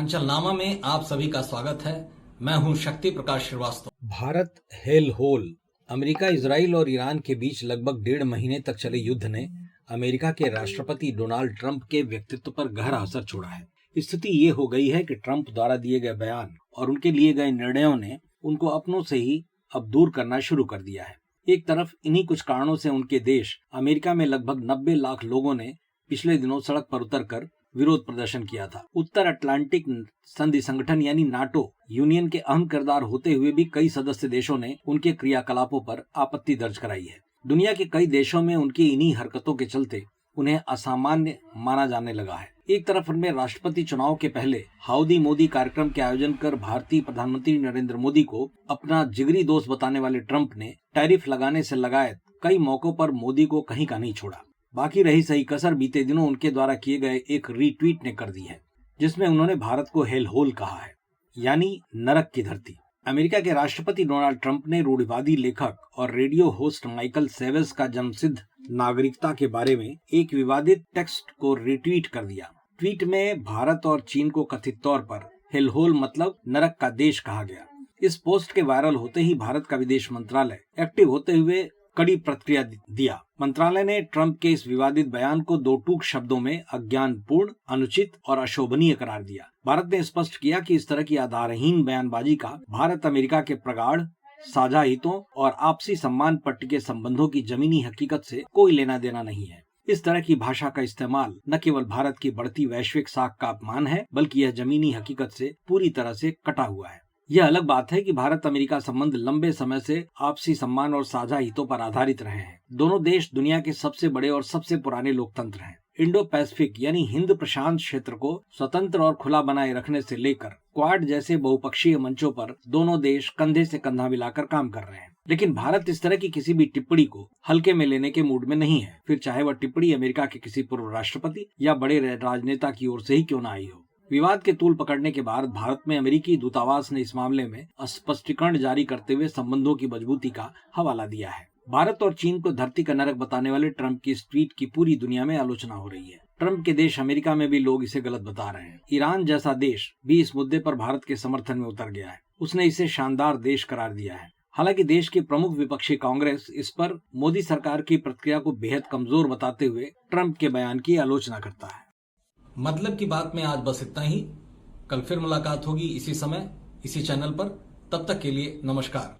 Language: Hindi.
उत्तरांचल नामा में आप सभी का स्वागत है। मैं हूं शक्ति प्रकाश श्रीवास्तव। भारत हेल होल। अमेरिका, इजराइल और ईरान के बीच लगभग 1.5 महीने तक चले युद्ध ने अमेरिका के राष्ट्रपति डोनाल्ड ट्रंप के व्यक्तित्व पर गहरा असर छोड़ा है। स्थिति ये हो गई है कि ट्रंप द्वारा दिए गए बयान और उनके लिए गए निर्णयों ने उनको अपनों से ही अब दूर करना शुरू कर दिया है। एक तरफ इन्हीं कुछ कारणों से उनके देश अमेरिका में लगभग 90 लाख लोगों ने पिछले दिनों सड़क पर उतरकर विरोध प्रदर्शन किया था। उत्तर अटलांटिक संधि संगठन यानी नाटो यूनियन के अहम किरदार होते हुए भी कई सदस्य देशों ने उनके क्रियाकलापों पर आपत्ति दर्ज कराई है। दुनिया के कई देशों में उनकी इन्हीं हरकतों के चलते उन्हें असामान्य माना जाने लगा है। एक तरफ उनमें राष्ट्रपति चुनाव के पहले हाउडी मोदी कार्यक्रम के आयोजन कर भारतीय प्रधानमंत्री नरेंद्र मोदी को अपना जिगरी दोस्त बताने वाले ट्रंप ने टैरिफ लगाने से लगाए कई मौकों पर मोदी को कहीं का नहीं छोड़ा। बाकी रही सही कसर बीते दिनों उनके द्वारा किए गए एक रीट्वीट ने कर दी है, जिसमें उन्होंने भारत को हेल होल कहा है, यानी नरक की धरती। अमेरिका के राष्ट्रपति डोनाल्ड ट्रंप ने रूढ़िवादी लेखक और रेडियो होस्ट माइकल सेवेस का जन्मसिद्ध नागरिकता के बारे में एक विवादित टेक्स्ट को रिट्वीट कर दिया। ट्वीट में भारत और चीन को कथित तौर पर हेल होल मतलब नरक का देश कहा गया। इस पोस्ट के वायरल होते ही भारत का विदेश मंत्रालय एक्टिव होते हुए कड़ी प्रतिक्रिया दिया। मंत्रालय ने ट्रंप के इस विवादित बयान को 2 टूक शब्दों में अज्ञानपूर्ण, अनुचित और अशोभनीय करार दिया। भारत ने स्पष्ट किया कि इस तरह की आधारहीन बयानबाजी का भारत अमेरिका के प्रगाढ़ साझा हितों और आपसी सम्मान पर टिके संबंधों की जमीनी हकीकत से कोई लेना देना नहीं है। इस तरह की भाषा का इस्तेमाल न केवल भारत की बढ़ती वैश्विक साख का अपमान है, बल्कि यह जमीनी हकीकत से पूरी तरह से कटा हुआ है। यह अलग बात है कि भारत अमेरिका संबंध लंबे समय से आपसी सम्मान और साझा हितों पर आधारित रहे हैं। दोनों देश दुनिया के सबसे बड़े और सबसे पुराने लोकतंत्र हैं। इंडो पैसिफिक यानी हिंद प्रशांत क्षेत्र को स्वतंत्र और खुला बनाए रखने से लेकर क्वाड जैसे बहुपक्षीय मंचों पर दोनों देश कंधे से कंधा मिलाकर काम कर रहे हैं। लेकिन भारत इस तरह की किसी भी टिप्पणी को हल्के में लेने के मूड में नहीं है, फिर चाहे वह टिप्पणी अमेरिका के किसी पूर्व राष्ट्रपति या बड़े राजनेता की ओर से ही क्यों न आई हो। विवाद के तूल पकड़ने के बाद भारत में अमेरिकी दूतावास ने इस मामले में स्पष्टीकरण जारी करते हुए संबंधों की मजबूती का हवाला दिया है। भारत और चीन को धरती का नरक बताने वाले ट्रंप की इस ट्वीट की पूरी दुनिया में आलोचना हो रही है। ट्रंप के देश अमेरिका में भी लोग इसे गलत बता रहे हैं। ईरान जैसा देश भी इस मुद्दे पर भारत के समर्थन में उतर गया है। उसने इसे शानदार देश करार दिया है। हालांकि देश की प्रमुख विपक्षी कांग्रेस इस पर मोदी सरकार की प्रतिक्रिया को बेहद कमजोर बताते हुए ट्रंप के बयान की आलोचना करता है। मतलब की बात में आज बस इतना ही। कल फिर मुलाकात होगी इसी समय, इसी चैनल पर। तब तक के लिए नमस्कार।